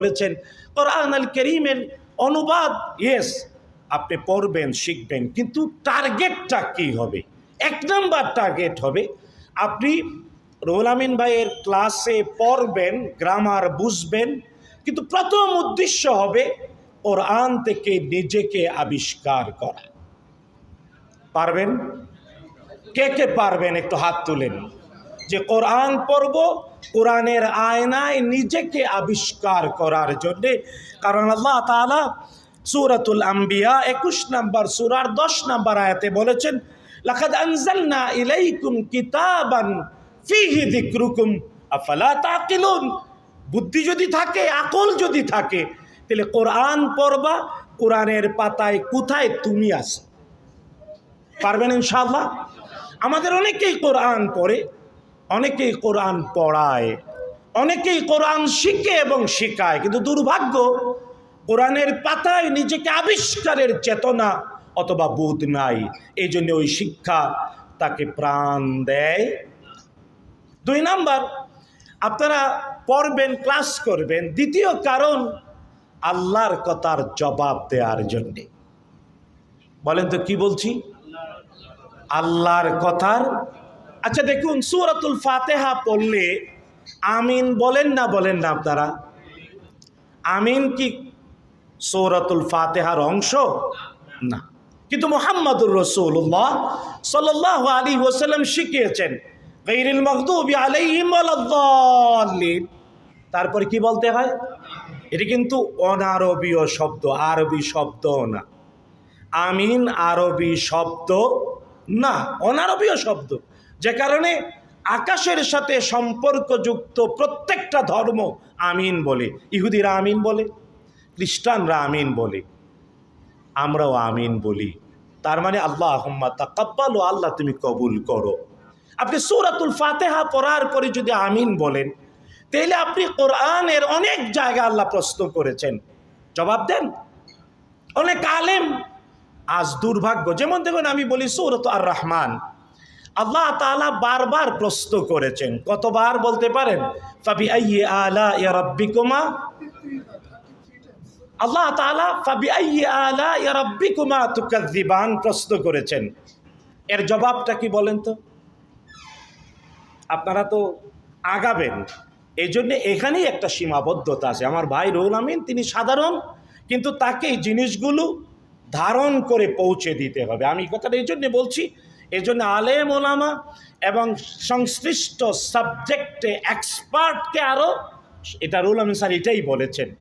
বলেছেন কোরআন আল কারীমের অনুবাদ ইয়েস আপনি পড়বেন শিখবেন, কিন্তু টার্গেটটা কি হবে? এক নাম্বার টার্গেট হবে আপনি রুহুল আমিন ভাইয়ের ক্লাসে পড়বেন, গ্রামার বুঝবেন, কিন্তু প্রথম উদ্দেশ্য হবে কোরআন থেকে নিজেকে আবিষ্কার করা। পারবেন? কে কে পারবেন একটু হাত তুলেন যে কোরআন পড়ব কোরআনের আয়নায় নিজেকে আবিষ্কার করার জন্য। কারণ আল্লাহ তাআলা সূরাতুল আম্বিয়া 21 নম্বর সূরার 10 নম্বর আয়াতে বলেছেন, লাকাদ আনজালনা ইলাইকুম কিতাবান ফীহি যিকরুকুম আফালা তাকিলুন। বুদ্ধি যদি থাকে, আকল যদি থাকে, তাহলে কোরআন পড়বা, কোরআনের পাতায় কোথায় তুমি আছো। পারবেন ইনশাআল্লাহ? আমাদের অনেকেই কোরআন পড়ে, অনেকেই কোরআন পড়ায়, অনেকেই কোরআন শিখে এবং শেখায়, কিন্তু দুর্ভাগ্য কোরআনের পাতায় নিজেকে আবিষ্কারের চেতনা অথবা বোধ নাই। এই জন্য ওই শিক্ষা তাকে প্রাণ দেয়। 2 নাম্বার, আপনারা পড়বেন, ক্লাস করবেন। দ্বিতীয় কারণ আল্লাহর কথার জবাব দেওয়ার জন্যে। বলেন তো কি বলছি? আল্লাহর কথার। আচ্ছা দেখুন, সূরাতুল ফাতিহা পড়লে আমিন বলেন না বলেন না আপনারা? আমিন কি সূরাতুল ফাতিহার অংশ? না। কিন্তু মুহাম্মদুর রাসূলুল্লাহ সাল্লাল্লাহু আলাইহি ওয়াসাল্লাম শিখিয়েছেন গায়রিল মাগদুবি আলাইহিম ওয়ালাদ-দাল্লিন। তারপরে কি বলতে হয়? এটা কিন্তু অনারবীয় শব্দ, আরবি শব্দ না। আমিন আরবি শব্দ না, অনারবীয় শব্দ। যে কারণে আকাশের সাথে সম্পর্কযুক্ত প্রত্যেকটা ধর্ম আমিন বলে। ইহুদিরা আমিন বলে, খ্রিস্টানরা আমিন বলে, আমরাও আমিন বলি। তার মানে আল্লাহুম্মা তাকাব্বাল, আল্লাহ তুমি কবুল করো। আপনি সূরাতুল ফাতিহা পড়ার পরে যদি আমিন বলেন, তাহলে আপনি কোরআনের অনেক জায়গা আল্লাহ প্রশ্ন করেছেন, জবাব দেন। অনেক আলেম আজ দুর্ভাগ্য, যেমন দেখুন আমি বলি সূরাত আর রহমান, আল্লাহ তাআলা বারবার প্রশ্ন করেছেন। কতবার বলতে পারেন? ফাবিআইয়ি আলাই রাব্বিকুমা, আল্লাহ তাআলা ফাবিআইয়ি আলাই রাব্বিকুমা তুকাযযিবান প্রশ্ন করেছেন। এর জবাবটা কি বলেন তো? আপনারা তো আগাবেন, এই জন্য এখানেই একটা সীমাবদ্ধতা আছে। আমার ভাই রুহুল আমিন তিনি সাধারণ, কিন্তু তাকে এই জিনিসগুলো ধারণ করে পৌঁছে দিতে হবে। আমি কথাটা এই জন্যে বলছি, এই জন্য আলেম ওলামা এবং সংশ্লিষ্ট সাবজেক্টে এক্সপার্টকে আরও, এটা রুহুল আমিন স্যার এটাই বলেছেন।